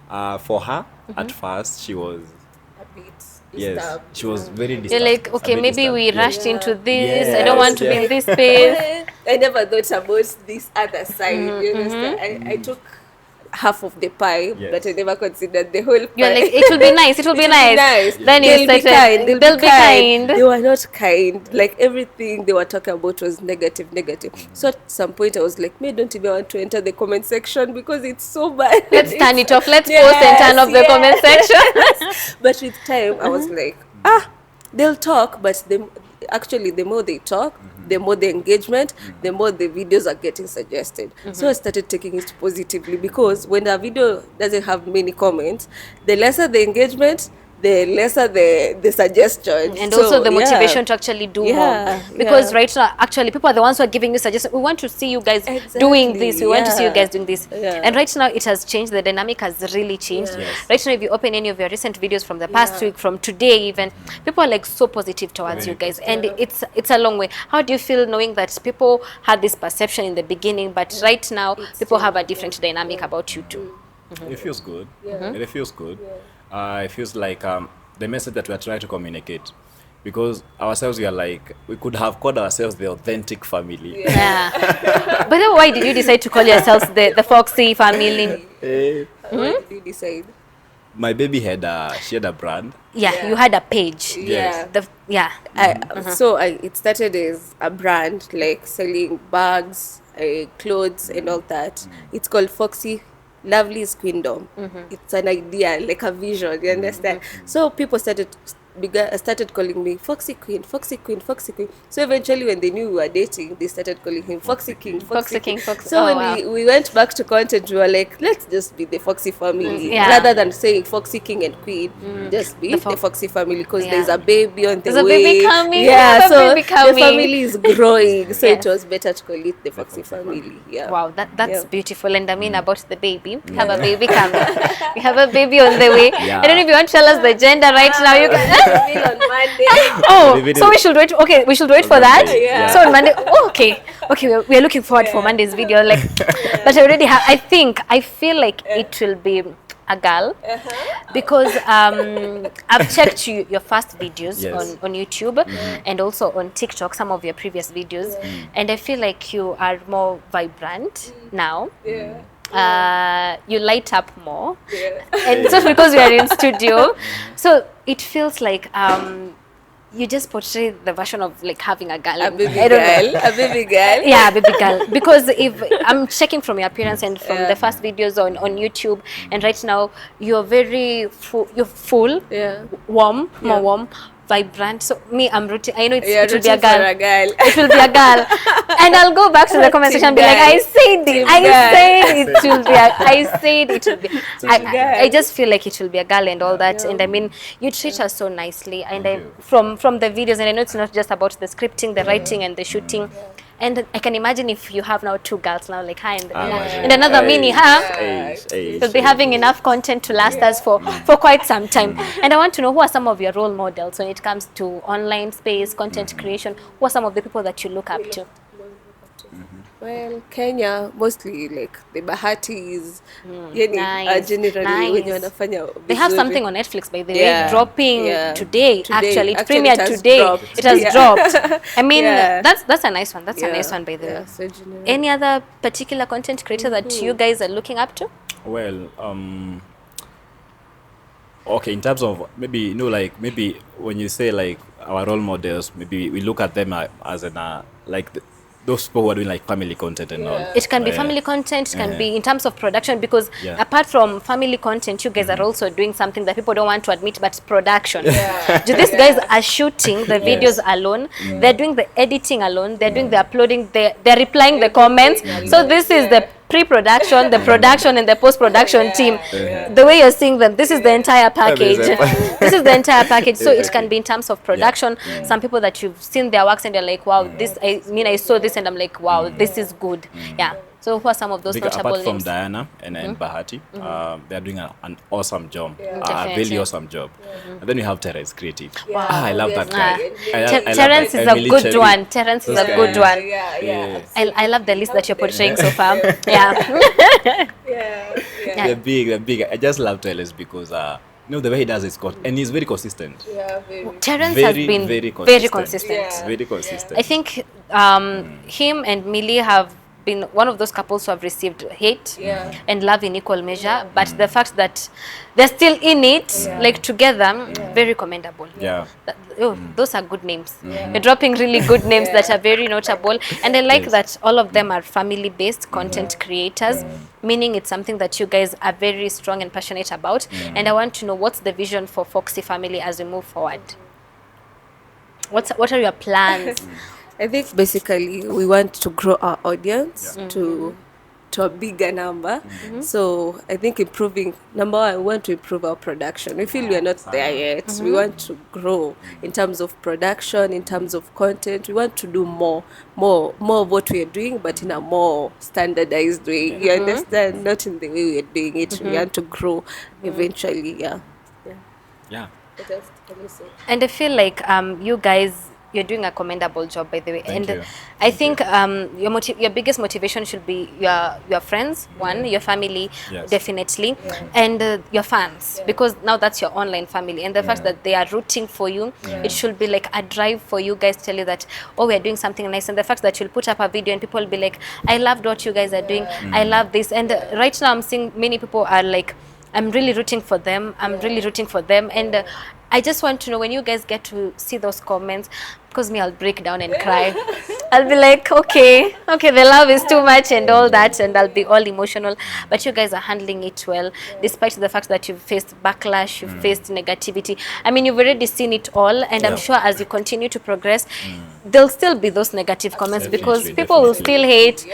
Speaker 2: ones. For her, at first, she was
Speaker 3: a bit
Speaker 2: yes,
Speaker 3: disturbed.
Speaker 2: she was very disturbed.
Speaker 1: You're like,
Speaker 2: a
Speaker 1: okay,
Speaker 2: bit
Speaker 1: maybe we
Speaker 2: disturbed, yes.
Speaker 1: rushed into this. I
Speaker 2: Yes,
Speaker 1: don't want to be
Speaker 2: yeah.
Speaker 1: in this space.
Speaker 3: I never thought about this other side. You understand? I took half of the pie,
Speaker 2: Yes.
Speaker 3: but I never considered the whole pie.
Speaker 1: You're like, it will be nice. It will be
Speaker 3: It will be
Speaker 1: nice.
Speaker 3: nice.
Speaker 1: Then you
Speaker 3: They'll be
Speaker 1: started.
Speaker 3: kind.
Speaker 1: They'll be kind.
Speaker 3: They were not kind. Like everything they were talking about was negative. So at some point I was like, me, don't even want to enter the comment section because it's so bad.
Speaker 1: Let's turn it off. Let's
Speaker 3: Yes,
Speaker 1: post and turn off the
Speaker 3: yes.
Speaker 1: comment section.
Speaker 3: But with time, I was like, they'll talk, but actually, the more they talk, the more the engagement, the more the videos are getting suggested. So I started taking it positively because when a video doesn't have many comments, the lesser the engagement, the lesser the suggestion.
Speaker 1: And
Speaker 3: So,
Speaker 1: also the
Speaker 3: yeah.
Speaker 1: motivation to actually do
Speaker 3: Yeah,
Speaker 1: more. Because
Speaker 3: yeah.
Speaker 1: right now, actually, people are the ones who are giving you suggestions. We want to see you guys doing
Speaker 3: Exactly,
Speaker 1: this. We want to see you
Speaker 3: yeah.
Speaker 1: guys doing this.
Speaker 3: Yeah.
Speaker 1: And right now, it has changed. The dynamic has really changed.
Speaker 3: Yeah.
Speaker 2: Yes.
Speaker 1: Right now, if you open any of your recent videos from the past
Speaker 3: Yeah.
Speaker 1: week, from today even, people are like so positive towards you guys. And it's a long way. How do you feel knowing that people had this perception in the beginning, but right now, people have a different dynamic about you too?
Speaker 2: It feels good. It feels good. It feels like the message that we are trying to communicate. Because ourselves, we are like, we could have called ourselves the authentic family.
Speaker 1: Yeah. But then why did you decide to call yourselves the Foxy family?
Speaker 3: Why did you decide?
Speaker 2: My baby she had a brand.
Speaker 1: Yeah, you had a page.
Speaker 3: Yeah.
Speaker 1: Yeah.
Speaker 3: It started as a brand, like selling bags, clothes, and all that. It's called Foxy Lovely's Queendom. It's an idea, like a vision. You understand? So people started calling me Foxy Queen, Foxy Queen, Foxy Queen. So eventually, when they knew we were dating, they started calling him Foxy King,
Speaker 1: Foxy King, Foxy.
Speaker 3: So
Speaker 1: Oh,
Speaker 3: when
Speaker 1: wow.
Speaker 3: we went back to content, we were like, let's just be the Foxy family,
Speaker 1: Yeah.
Speaker 3: rather than saying Foxy King and Queen. Just be
Speaker 1: The
Speaker 3: the Foxy family because
Speaker 1: Yeah.
Speaker 3: there's a baby on the
Speaker 1: There's a
Speaker 3: way.
Speaker 1: baby coming.
Speaker 3: Yeah,
Speaker 1: We have a
Speaker 3: so
Speaker 1: baby coming.
Speaker 3: the family is growing. So
Speaker 1: Yes.
Speaker 3: it was better to call it the Foxy family. Yeah.
Speaker 1: Wow, that's
Speaker 3: Yeah.
Speaker 1: beautiful. And I mean about the baby. We have a baby coming. We have a baby on the way.
Speaker 2: Yeah.
Speaker 1: I don't know if you want to tell us the gender right now. You can.
Speaker 3: Reveal on Monday.
Speaker 1: Oh,
Speaker 2: The video-
Speaker 1: so we should wait. Okay, we should wait for
Speaker 2: On
Speaker 1: that.
Speaker 2: Monday,
Speaker 3: yeah.
Speaker 1: So on Monday. Oh, okay. We are looking forward for Monday's video. Like, but I already have. I feel like it will be a girl because I've checked your first videos
Speaker 2: Yes.
Speaker 1: on YouTube and also on TikTok, some of your previous videos, and I feel like you are more vibrant now.
Speaker 3: Yeah.
Speaker 1: You light up more,
Speaker 3: Yeah.
Speaker 1: and it's not because we are in studio, so it feels like you just portray the version of like having a girl.
Speaker 3: A baby
Speaker 1: I don't know.
Speaker 3: girl. A baby girl.
Speaker 1: Yeah, baby girl. Because if I'm checking from your appearance and from
Speaker 3: Yeah.
Speaker 1: the first videos on YouTube, and right now you're very you're full,
Speaker 3: Yeah.
Speaker 1: warm, more
Speaker 3: Yeah.
Speaker 1: warm, vibrant. So me, I'm rooting. I know it
Speaker 3: You're
Speaker 1: will be a
Speaker 3: rooting for
Speaker 1: girl.
Speaker 3: a girl.
Speaker 1: It will be a girl, and I'll go back to the comment section and be like,
Speaker 3: Team
Speaker 1: I
Speaker 3: girl.
Speaker 1: said it.
Speaker 3: Team
Speaker 1: I
Speaker 3: girl.
Speaker 1: said it will be. I said it will be.
Speaker 3: girl.
Speaker 1: I just feel like it will be a girl and all that. And I mean, you treat us so nicely. And
Speaker 2: Thank you.
Speaker 1: from the videos, and I know it's not just about the scripting, the writing, and the shooting. And I can imagine if you have now 2 girls now, like her and another mini, huh? You'll be having enough content to last us for quite some time. And I want to know, who are some of your role models when it comes to online space, content creation? Who are some of the people that you look up to?
Speaker 3: Well, Kenya, mostly like the Bahatis, yani,
Speaker 1: Nice,
Speaker 3: generally
Speaker 1: nice.
Speaker 3: wenye wanafanya
Speaker 1: They have
Speaker 3: vizuri.
Speaker 1: something on Netflix, by the way,
Speaker 3: Yeah,
Speaker 1: dropping
Speaker 3: yeah.
Speaker 1: today.
Speaker 3: Today.
Speaker 1: Actually, it
Speaker 3: Actually,
Speaker 1: premiered
Speaker 3: it has
Speaker 1: today.
Speaker 3: dropped.
Speaker 1: It has
Speaker 3: Yeah.
Speaker 1: dropped. I mean,
Speaker 3: Yeah.
Speaker 1: that's a nice one. That's a
Speaker 3: Yeah,
Speaker 1: nice one, by the way.
Speaker 3: yeah, so generally.
Speaker 1: Any other particular content creator that you guys are looking up to?
Speaker 2: Well, okay, in terms of maybe, you know, like maybe when you say like our role models, maybe we look at them as like those people who are doing like family content and all.
Speaker 1: It can be
Speaker 2: Yeah.
Speaker 1: family content, it can be in terms of production, because
Speaker 2: Yeah.
Speaker 1: apart from family content, you guys are also doing something that people don't want to admit, but production. These guys are shooting the videos alone, they're doing the editing alone, they're doing the uploading, they're replying the comments. So this is the pre-production, the production, and the post-production team. The way you're seeing them, this is the entire package. This is the entire package. So it can be in terms of production. Some people that you've seen their works and you're like, wow, this, I mean, I saw this and I'm like, wow, this is good. Yeah. So who are some of those
Speaker 2: Because
Speaker 1: notable
Speaker 2: apart from
Speaker 1: names?
Speaker 2: Diana and Bahati, they're doing an awesome job, a
Speaker 1: Definitely.
Speaker 2: really awesome job. And then we have Terence Creative.
Speaker 3: Wow.
Speaker 2: I love that guy. I love
Speaker 1: Terence
Speaker 2: that.
Speaker 1: is a
Speaker 2: Emily
Speaker 1: good
Speaker 2: Cherry.
Speaker 1: one. Terence is
Speaker 2: Those
Speaker 1: a good
Speaker 2: guys.
Speaker 1: one.
Speaker 3: Yeah.
Speaker 1: I love the list that you're portraying so far. Yeah.
Speaker 2: They're big. I just love Terence because the way he does it, and he's very consistent.
Speaker 3: Yeah, very.
Speaker 1: Terence has been very consistent.
Speaker 3: Yeah.
Speaker 2: Very consistent.
Speaker 1: I think him and Millie have been one of those couples who have received hate and love in equal measure, but the fact that they're still in it, like together, very commendable.
Speaker 2: Yeah.
Speaker 1: Those are good names. You're dropping really good names that are very notable, and I like that all of them are family-based content creators, meaning it's something that you guys are very strong and passionate about. And I want to know, what's the vision for Foxy family as we move forward? What are your plans?
Speaker 3: I think basically we want to grow our audience to a bigger number. So I think number one, we want to improve our production. We feel we are not there yet. We want to grow in terms of production, in terms of content. We want to do more of what we are doing, but in a more standardized way. You understand? Not in the way we are doing it. We want to grow eventually. Yeah. What else can you say?
Speaker 1: And I feel like you guys, you're doing a commendable job, by the way.
Speaker 2: Thank you.
Speaker 1: I think your biggest motivation should be your friends, one, your family, definitely, and your fans, because now that's your online family. And the fact that they are rooting for you, it should be like a drive for you guys to tell you that, oh, we're doing something nice. And the fact that you'll put up a video and people will be like, I loved what you guys are doing. I love this. And right now I'm seeing many people are like, I'm really rooting for them. I'm really rooting for them. And I just want to know, when you guys get to see those comments, because I'll break down and cry. I'll be like, okay, the love is too much and all that, and I'll be all emotional. But you guys are handling it well, despite the fact that you've faced backlash, you've faced negativity. I mean, you've already seen it all, and I'm sure as you continue to progress, there'll still be those negative comments, because people will still hate.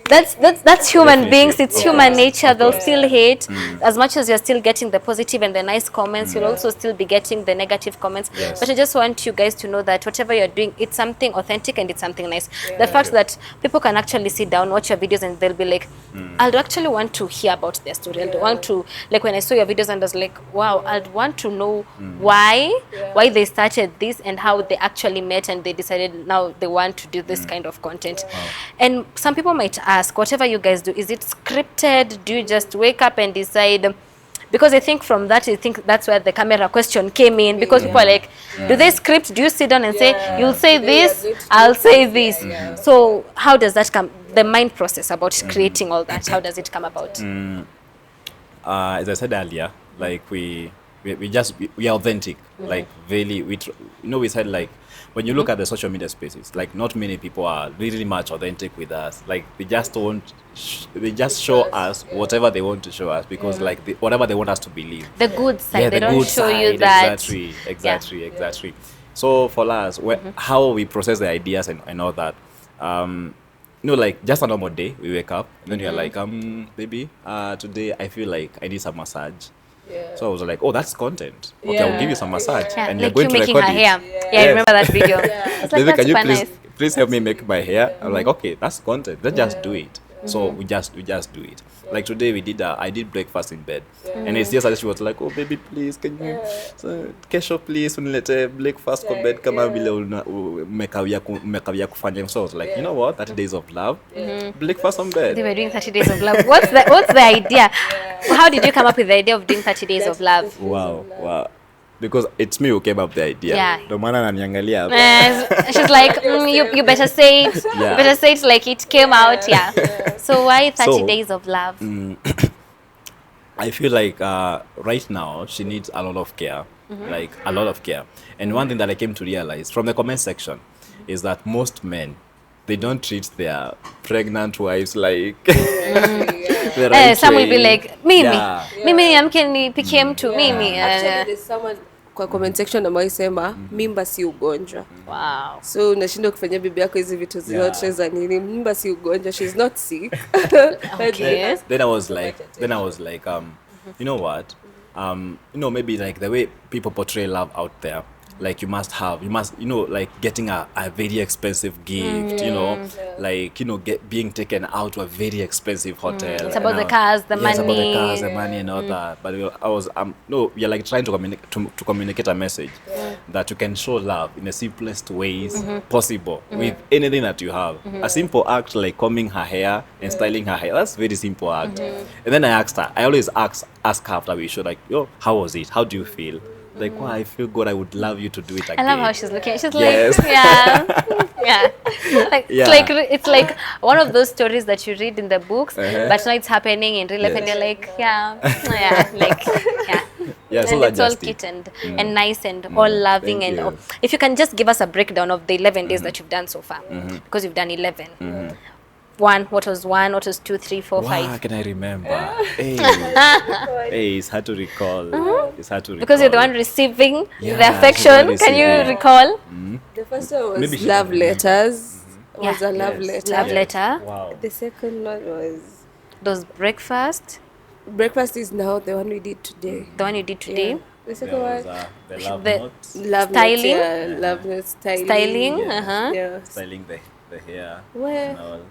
Speaker 1: That's human beings. It's human nature. They'll still hate. As much as you're still getting the positive and the nice comments, you'll also still be getting the negative comments. But I just want you guys to know that whatever you're doing, it's something authentic and it's something nice. The fact that people can actually sit down, watch your videos, and they'll be like, I'd actually want to hear about their story. I'd want to, like, when I saw your videos and I was like, wow, I'd want to know why they started this and how they actually met and they decided now they want to do this kind of content. And some people might ask, whatever you guys do, is it scripted? Do you just wake up and decide? Because I think from that, I think that's where the camera question came in, because people are like, do they script? Do you sit down and say, you'll say this, I'll say this? So how does that come, the mind process about creating all that, how does it come about?
Speaker 2: As I said earlier, like we are authentic, like really, we said, like, when you look at the social media spaces, like, not many people are really much authentic with us. Like, they just show us whatever they want to show us, because like whatever they want us to believe.
Speaker 1: The good side, they
Speaker 2: the
Speaker 1: don't
Speaker 2: good
Speaker 1: show
Speaker 2: side,
Speaker 1: you that.
Speaker 2: Exactly. So for us, how we process the ideas and all that, like, just a normal day, we wake up, and then you're like, baby, today I feel like I need some massage. So I was like, oh, that's content. Okay, I'll give you some massage. And
Speaker 1: like
Speaker 2: you're going
Speaker 1: you
Speaker 2: to
Speaker 1: making
Speaker 2: record
Speaker 1: her
Speaker 2: it.
Speaker 1: hair. I remember that video. It's like,
Speaker 2: Baby, can you
Speaker 1: super nice.
Speaker 2: please help me make my hair? I'm like, okay, that's content. Let's just do it. So we just do it. Like today I did breakfast in bed. And it's just as she was like, oh baby, please, can you kesho please unilete breakfast kwa bed kama vile umekawia kufanya. So I was like, you know what? 30 days of love. Breakfast on bed.
Speaker 1: They were doing 30 days of love. What's the idea? How did you come up with the idea of doing 30 days of love?
Speaker 2: Wow. Because it's me who came up with the idea.
Speaker 1: Yeah.
Speaker 2: She's
Speaker 1: She's like, you better say it. You better say it like it came out. Yeah. So why 30 days of love?
Speaker 2: I feel like right now she needs a lot of care. Like a lot of care. And one thing that I came to realize from the comment section is that most men, they don't treat their pregnant wives like the right
Speaker 1: some will
Speaker 2: way.
Speaker 1: be like, mimi amke nipikie mtu mimi.
Speaker 3: Actually, there's someone kwa comment section ambayo isema mimba si ugonjwa.
Speaker 1: Wow.
Speaker 3: So unashindwa kufanyia bibi yako hizi vitu zote za nini? Mimba si ugonjwa. She's not sick.
Speaker 1: Okay.
Speaker 2: Then I was like, you know what? Maybe like the way people portray love out there, like you must, like getting a very expensive gift, like, being taken out to a very expensive hotel.
Speaker 1: It's about the cars, the
Speaker 2: It's about the
Speaker 1: money.
Speaker 2: cars, the money and all that. But we are like trying to communicate a message that you can show love in the simplest ways possible with anything that you have. A simple act like combing her hair and styling her hair, that's a very simple act. And then I always ask her after we show, like, yo, how was it? How do you feel? Like, wow, I feel good. I would love you to do it again.
Speaker 1: I love how she's looking. She's
Speaker 2: Yes.
Speaker 1: like, yeah. Like,
Speaker 2: Yeah.
Speaker 1: it's like one of those stories that you read in the books, but now it's happening in real life, and
Speaker 2: Yes.
Speaker 1: you're like, like, yeah.
Speaker 2: Yeah, so
Speaker 1: And it's all
Speaker 2: just
Speaker 1: cute
Speaker 2: it.
Speaker 1: and nice and all loving
Speaker 2: Thank
Speaker 1: and
Speaker 2: you.
Speaker 1: all. If you can just give us a breakdown of the 11 days that you've done so far, because you've done 11. What was 1? What was 2, 3, 4,
Speaker 2: Wow,
Speaker 1: 5?
Speaker 2: can I remember? Hey, it's hard to recall. It's hard to recall.
Speaker 1: Because you're the one receiving
Speaker 2: Yeah,
Speaker 1: the
Speaker 2: she's the
Speaker 1: affection.
Speaker 2: one
Speaker 1: Can you
Speaker 2: receiving.
Speaker 1: recall?
Speaker 3: The first one was
Speaker 2: Maybe she
Speaker 3: love
Speaker 2: can remember.
Speaker 3: letters. Was
Speaker 1: Yeah.
Speaker 3: a love
Speaker 2: Yes.
Speaker 3: letter.
Speaker 1: Love letter.
Speaker 2: Wow.
Speaker 3: The second one was
Speaker 1: Those breakfast.
Speaker 3: breakfast is now the one we did today.
Speaker 1: The one you did today.
Speaker 3: Yeah. The
Speaker 2: There
Speaker 3: second
Speaker 2: was
Speaker 3: one,
Speaker 2: the love
Speaker 1: The-
Speaker 2: note,
Speaker 3: love
Speaker 1: Styling?
Speaker 3: notes, yeah, love notes, styling.
Speaker 1: Styling.
Speaker 2: Yeah.
Speaker 3: Yeah.
Speaker 2: styling the hair.
Speaker 3: Where
Speaker 2: and all.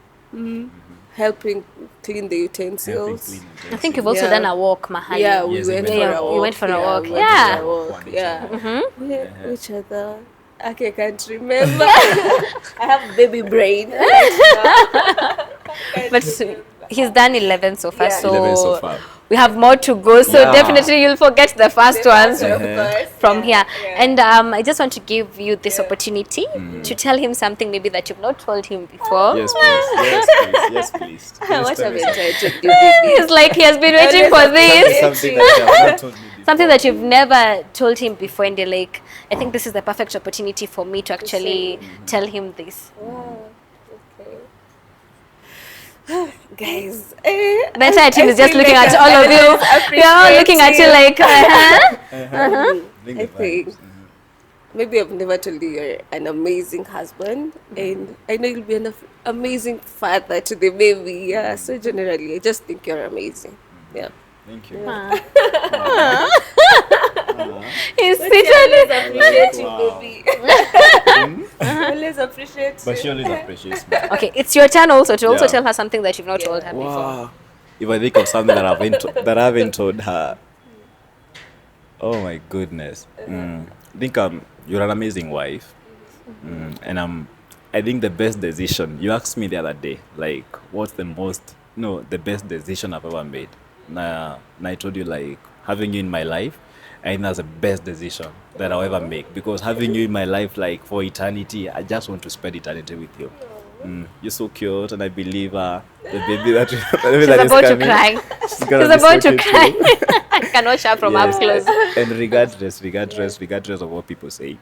Speaker 3: helping clean the
Speaker 2: Helping
Speaker 3: utensils.
Speaker 2: clean
Speaker 1: I think you've also
Speaker 3: Yeah.
Speaker 1: done a walk, Mahali.
Speaker 3: Yeah, we
Speaker 2: Yes,
Speaker 3: went
Speaker 2: we
Speaker 3: for
Speaker 2: went
Speaker 3: a
Speaker 2: for a
Speaker 3: walk.
Speaker 1: We went for a walk.
Speaker 3: we went
Speaker 1: Yeah.
Speaker 3: for a walk.
Speaker 2: One
Speaker 3: Yeah.
Speaker 2: each
Speaker 3: Which other? Okay, I can't remember. I have baby brain.
Speaker 1: But he's done 11 so far,
Speaker 3: Yeah.
Speaker 1: so
Speaker 2: 11 so far.
Speaker 1: we have more to go. So
Speaker 2: Yeah.
Speaker 1: definitely you'll forget the first ones
Speaker 3: Of
Speaker 2: Uh-huh.
Speaker 3: course.
Speaker 1: from here.
Speaker 3: Yeah.
Speaker 1: And I just want to give you this opportunity to tell him something maybe that you've not told him before.
Speaker 2: Yes, please. Yes, please. Yes, please. Please
Speaker 3: What
Speaker 2: tell
Speaker 3: have
Speaker 2: me
Speaker 3: I
Speaker 2: something.
Speaker 3: tried to do, baby?
Speaker 1: He's like he has been waiting for this.
Speaker 2: Something that you have not told me before.
Speaker 1: Something that you've never told him before, and you're like, I think this is the perfect opportunity for me to actually tell him this.
Speaker 3: Wow. Okay. Guys,
Speaker 1: The entire team is just
Speaker 3: feel
Speaker 1: looking
Speaker 3: like
Speaker 1: at all of you.
Speaker 3: I
Speaker 1: We are all looking at you like,
Speaker 2: Think
Speaker 3: I
Speaker 2: about
Speaker 3: think
Speaker 2: it.
Speaker 3: maybe I've never told you you're an amazing husband, and I know you'll be an amazing father to the baby. Yeah, so generally, I just think you're amazing. Yeah.
Speaker 2: Thank you.
Speaker 1: he's seated.
Speaker 3: Appreciate you,
Speaker 2: Wow.
Speaker 3: baby. Always appreciate
Speaker 2: But
Speaker 3: you.
Speaker 2: she always appreciates me.
Speaker 1: Okay, it's your turn also to also
Speaker 2: Yeah.
Speaker 1: tell her something that you've not told her before.
Speaker 2: Wow. If I think of something that I haven't told her, oh my goodness. I think you're an amazing wife, and I think the best decision. You asked me the other day, like, what's the best decision I've ever made. And I told you, like, having you in my life, I think that's the best decision that I'll ever make, because having you in my life, like, for eternity, I just want to spend eternity with you. You're so cute, and I believe the baby that
Speaker 1: She's
Speaker 2: that is
Speaker 1: about to
Speaker 2: coming,
Speaker 1: cry.
Speaker 2: she's
Speaker 1: She's
Speaker 2: gonna be
Speaker 1: about
Speaker 2: so
Speaker 1: to
Speaker 2: cute
Speaker 1: cry.
Speaker 2: too.
Speaker 1: I can watch her from up
Speaker 2: Yes.
Speaker 1: close.
Speaker 2: And regardless of what people say,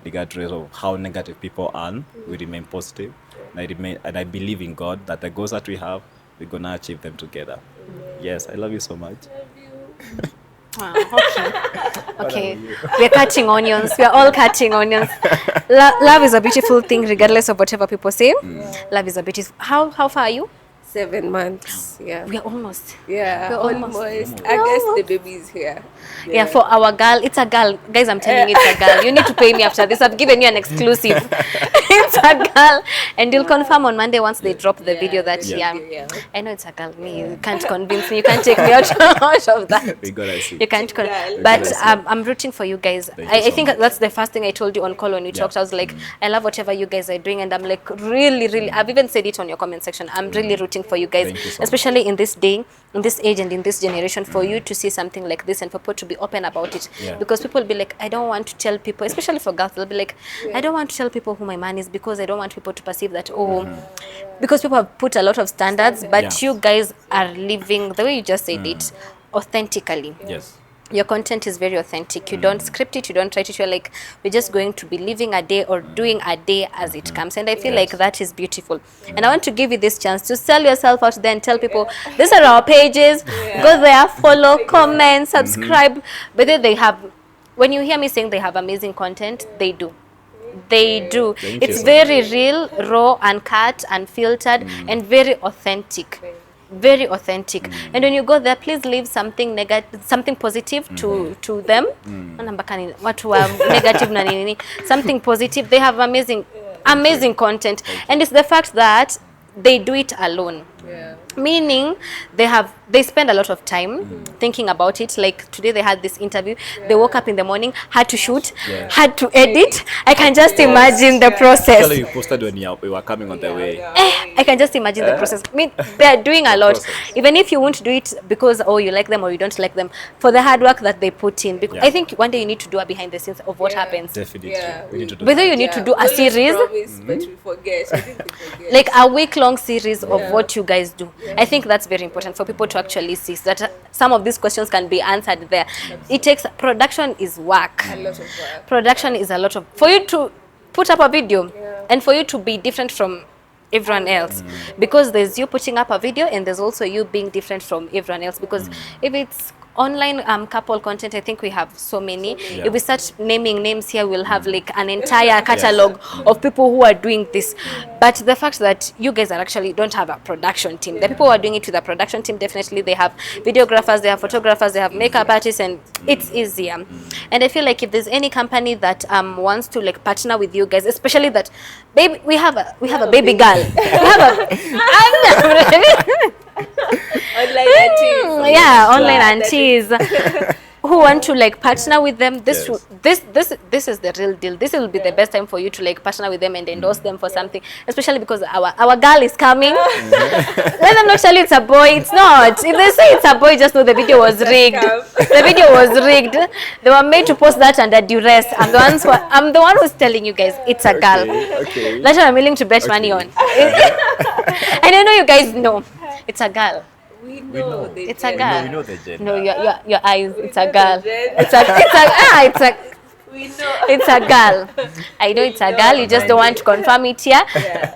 Speaker 2: regardless of how negative people are, we remain positive. And I believe in God that the goals that we have, we're gonna achieve them together. Yes, I love you so much.
Speaker 1: Okay, we're cutting onions. We're all cutting onions. Love is a beautiful thing, regardless of whatever people say. Love is a beautiful. How far are you?
Speaker 3: 7 months. Yeah.
Speaker 1: We are almost.
Speaker 3: Yeah.
Speaker 1: We're almost.
Speaker 3: I guess the baby is here.
Speaker 1: Yeah, for our girl, it's a girl. Guys, I'm telling you, it's a girl. You need to pay me after this. I've given you an exclusive. It's a girl. And you'll confirm on Monday once they drop the video that,
Speaker 3: Yeah.
Speaker 1: I know it's a girl. Me, you can't convince me. You can't take me out of that.
Speaker 2: We gotta see.
Speaker 1: You can't.
Speaker 3: Girl.
Speaker 1: But I'm rooting for you guys.
Speaker 2: Thank you
Speaker 1: I
Speaker 2: so
Speaker 1: think
Speaker 2: much.
Speaker 1: that's the first thing I told you on call when we talked. I was like, I love whatever you guys are doing. And I'm like, really, I've even said it on your comment section. I'm really rooting for you guys,
Speaker 2: Thank you so much.
Speaker 1: especially in this day, in this age, and in this generation, for you to see something like this and for people to be open about it.
Speaker 2: Yeah.
Speaker 1: Because people will be like, I don't want to tell people, especially for girls, they'll be like, I don't want to tell people who my man is, because I don't want people to perceive that, because people have put a lot of standards, but
Speaker 2: Yeah.
Speaker 1: you guys are living the way you just said it, authentically.
Speaker 2: Yes.
Speaker 1: Your content is very authentic. You don't script it, you don't write it. You're like, we're just going to be living a day or doing a day as it comes. And I feel like that is beautiful. And I want to give you this chance to sell yourself out there and tell people, these are our pages. Go there, follow, comment, subscribe. But then they have, when you hear me saying they have amazing content, they do. They do.
Speaker 2: Thank you
Speaker 1: It's
Speaker 2: so
Speaker 1: very real, raw, uncut, unfiltered, and very authentic. very authentic. And when you go there, please leave something negative, something positive to them. Watu wa negative na nini, something positive. They have amazing content, and it's the fact that they do it alone. Meaning they spend a lot of time thinking about it. Like today they had this interview, they woke up in the morning, had to shoot, had to edit. I can just imagine the process.
Speaker 2: Actually, you posted when you were coming on the way.
Speaker 1: I can just imagine the process. I mean, they're doing a lot. Even if you won't do it because you like them or you don't like them, for the hard work that they put in. Because I think one day you need to do a behind the scenes of what happens.
Speaker 2: Definitely. We need to do
Speaker 1: Whether
Speaker 2: that.
Speaker 1: you need to do a series,
Speaker 3: but we forget. I think we forget.
Speaker 1: like a week-long series of what you guys do. I think that's very important for people to actually see that some of these questions can be answered there. It takes production is work.
Speaker 3: A lot of work.
Speaker 1: Production is a lot of for you to put up a video and for you to be different from everyone else, because there's you putting up a video and there's also you being different from everyone else. Because if it's online couple content, I think we have so many. If we start naming names here, we'll have like an entire catalog of people who are doing this. But the fact that you guys are actually don't have a production team, the people who are doing it with a production team, definitely they have videographers, they have photographers, they have makeup artists, and it's easier. And I feel like if there's any company that wants to like partner with you guys, especially that baby, we have a baby girl, we have a
Speaker 3: Online aunties.
Speaker 1: yeah, online aunties who want to like partner with them. This is the real deal. This will be the best time for you to like partner with them and endorse them for something, especially because our girl is coming. Let them not tell you it's a boy. It's not. If they say it's a boy, just know the video was rigged. The video was rigged. They were made to post that under duress. I'm the one who's telling you guys it's a girl.
Speaker 2: Okay.
Speaker 1: That's what I'm willing to bet money on. And I know you guys know it's a girl.
Speaker 3: We know.
Speaker 1: It's a girl.
Speaker 2: We know the gender.
Speaker 1: No, your eyes. It's a girl.
Speaker 3: We know.
Speaker 1: It's a girl. I know it's a girl. You just don't want to confirm it here,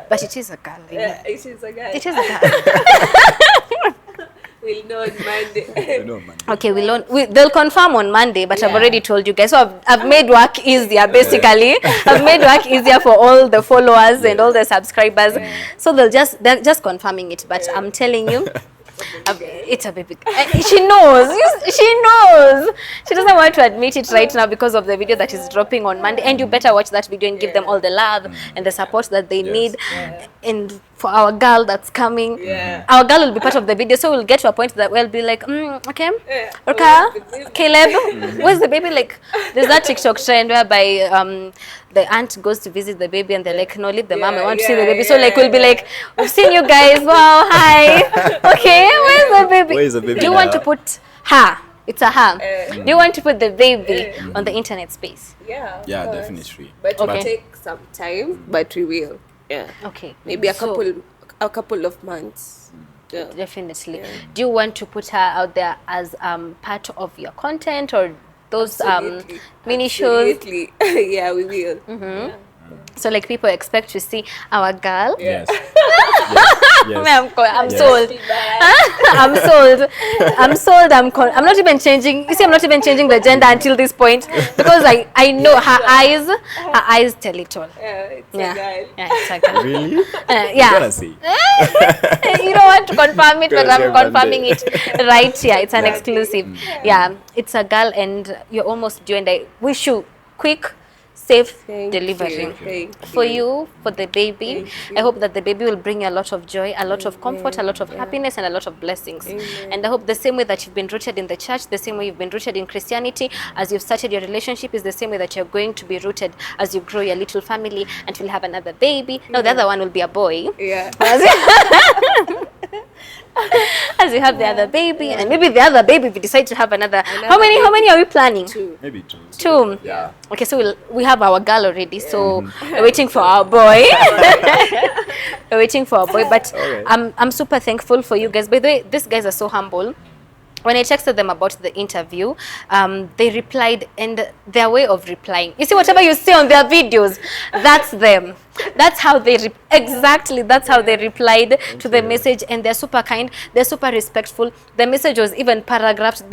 Speaker 1: but it is a girl.
Speaker 3: Yeah, it is a guy.
Speaker 1: It is a girl.
Speaker 3: We'll know on Monday.
Speaker 2: We know, man.
Speaker 1: Okay, they'll confirm on Monday, but I've already told you guys. So I've made work easier, basically. I've made work easier for all the followers and all the subscribers. So they're just confirming it. But I'm telling you, it's a baby. She knows. She knows. She doesn't want to admit it right now because of the video that is dropping on Monday. And you better watch that video and give them all the love and the support that they need. And for our girl that's coming, our girl will be part of the video. So we'll get to a point that we'll be like, okay, Caleb, where's the baby? Like, there's that TikTok trend whereby the aunt goes to visit the baby and they're like, no, leave the mom, I want to see the baby. So like we'll be like, we've seen you guys, wow, hi, okay, where's the baby?
Speaker 2: Where's the baby?
Speaker 1: Do you want to put her? It's a her. Do you want to put the baby on the internet space?
Speaker 3: Yeah,
Speaker 2: Yeah,
Speaker 3: of course.
Speaker 2: definitely.
Speaker 3: But it
Speaker 1: Okay.
Speaker 3: will take some time, but we will. Yeah.
Speaker 1: Okay.
Speaker 3: Maybe a
Speaker 1: So,
Speaker 3: couple of months. Yeah.
Speaker 1: definitely. Do you want to put her out there as part of your content or those
Speaker 3: Absolutely.
Speaker 1: mini shows?
Speaker 3: Absolutely. Yeah, we will. Yeah.
Speaker 1: So like people expect to see our girl.
Speaker 2: Yes. yes.
Speaker 1: I'm
Speaker 2: Yes.
Speaker 1: sold. I'm sold. I'm sold. I'm not even changing. You see, I'm not even changing the gender until this point because I know her eyes tell it all.
Speaker 3: Yeah, it's
Speaker 1: Yeah,
Speaker 3: a guy.
Speaker 1: yeah, it's a girl.
Speaker 2: Really?
Speaker 1: Yeah.
Speaker 2: You gotta see.
Speaker 1: You don't want to confirm it, but
Speaker 2: Yes,
Speaker 1: I'm
Speaker 2: yeah,
Speaker 1: confirming
Speaker 2: Monday.
Speaker 1: it right here. It's an exclusive. Yeah, it's a girl, and you're almost due. And I wish you quick, safe
Speaker 3: Thank
Speaker 1: delivery.
Speaker 3: you. Thank
Speaker 1: For
Speaker 3: you.
Speaker 1: you, for the baby. I hope that the baby will bring you a lot of joy, a lot of comfort, a lot of happiness, and a lot of blessings. And I hope the same way that you've been rooted in the church, the same way you've been rooted in Christianity, as you've started your relationship, is the same way that you're going to be rooted as you grow your little family until you have another baby. No, the other one will be a boy.
Speaker 3: Yeah.
Speaker 1: As you have the other baby, and maybe the other baby, if you decide to have another. How many are we planning?
Speaker 3: Two.
Speaker 2: Maybe two.
Speaker 1: Two.
Speaker 2: Yeah.
Speaker 1: Okay, so we have our girl already, so we're waiting for our boy. We're waiting for our boy, but
Speaker 2: Okay.
Speaker 1: I'm super thankful for you guys. By the way, these guys are so humble. When I texted them about the interview, they replied, and their way of replying. You see, whatever you see on their videos, that's them. That's how they exactly. That's how they replied to the message, and they're super kind. They're super respectful. The message was even paragraphed.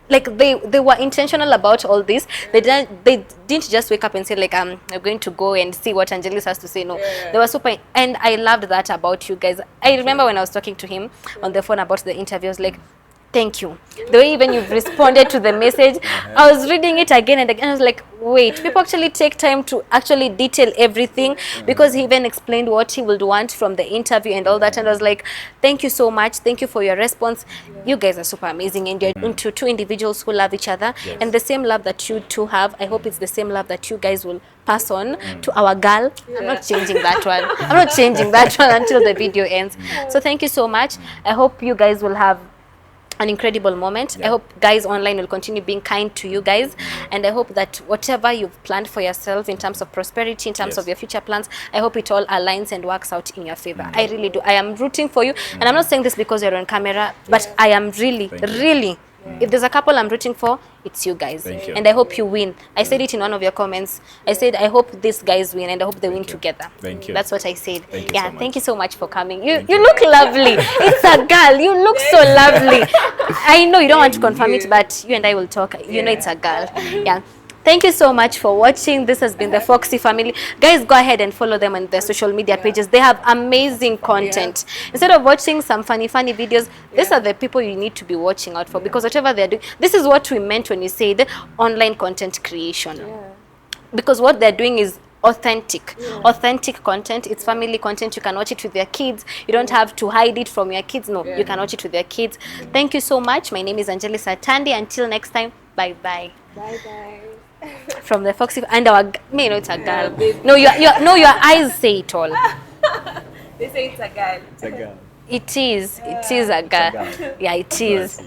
Speaker 1: like they were intentional about all this. They didn't just wake up and say like we're going to go and see what Angelis has to say. No, they were super, and I loved that about you guys. I remember when I was talking to him on the phone about the interview, I was like, thank you. The way even you've responded to the message, I was reading it again and again. I was like, wait, people actually take time to actually detail everything, because he even explained what he would want from the interview and all that. And I was like, thank you so much. Thank you for your response. You guys are super amazing, and you're into two individuals who love each other, and the same love that you two have, I hope it's the same love that you guys will pass on to our girl. I'm not changing that one. I'm not changing that one until the video ends. So thank you so much. I hope you guys will have an incredible moment. I hope guys online will continue being kind to you guys, and I hope that whatever you've planned for yourself in terms of prosperity, in terms of your future plans, I hope it all aligns and works out in your favor. I really do. I am rooting for you, and I'm not saying this because you're on camera, but I am really if there's a couple I'm rooting for, it's you guys.
Speaker 2: Thank you.
Speaker 1: And I hope you win. I said it in one of your comments. I said I hope these guys win, and I hope they win together.
Speaker 2: Thank you.
Speaker 1: That's what I said.
Speaker 2: Thank you so much.
Speaker 1: Thank you so much for coming. You look lovely. It's a girl. You look so lovely. I know you don't want to confirm it, but you and I will talk. You know it's a girl. Yeah. Thank you so much for watching. This has been the Foxy family. Guys, go ahead and follow them on their social media pages. They have amazing content. Instead of watching some funny videos, these are the people you need to be watching out for, because whatever they're doing, this is what we meant when we said online content creation. Because what they're doing is authentic content. It's family content. You can watch it with your kids. You don't have to hide it from your kids. No, you can watch it with your kids. Thank you so much. My name is Angelis Atandi. Until next time, bye bye. From the Foxy and our me, no, it's a girl. No, your eyes say it all.
Speaker 3: They say it's a girl.
Speaker 2: It's a girl.
Speaker 1: It is a girl. Yeah, it is.